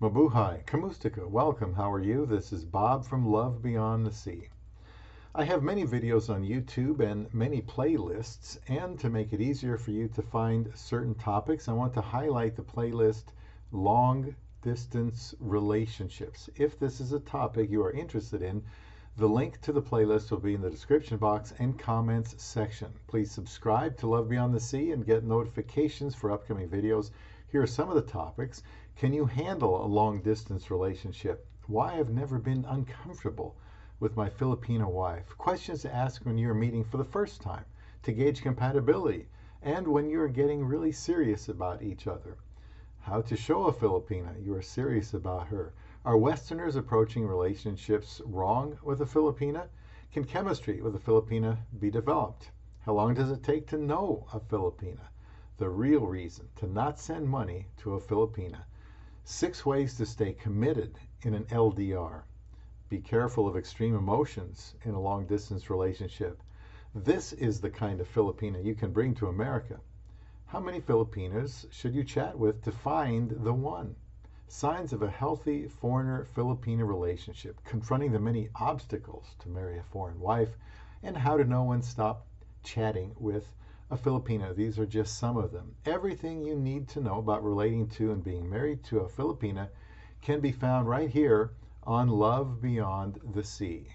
Mabuhay, Kamustika, welcome. How are you? This is Bob from Love Beyond the Sea. I have many videos on YouTube and many playlists, and to make it easier for you to find certain topics, I want to highlight the playlist Long Distance Relationships. If this is a topic you are interested in, the link to the playlist will be in the description box and comments section. Please subscribe to Love Beyond the Sea and get notifications for upcoming videos. Here are some of the topics. Can you handle a long distance relationship? Why I've never been uncomfortable with my Filipino wife. Questions to ask when you're meeting for the first time to gauge compatibility and when you're getting really serious about each other. How to show a Filipina you are serious about her. Are Westerners approaching relationships wrong with a Filipina? Can chemistry with a Filipina be developed? How long does it take to know a Filipina? The real reason to not send money to a Filipina. 6 ways to stay committed in an LDR. Be careful of extreme emotions in a long distance relationship. This is the kind of Filipina you can bring to America. How many Filipinas should you chat with to find the one? Signs of a healthy foreigner-Filipina relationship, confronting the many obstacles to marry a foreign wife, and how to know when to stop chatting with a Filipina. These are just some of them. Everything you need to know about relating to and being married to a Filipina can be found right here on Love Beyond the Sea.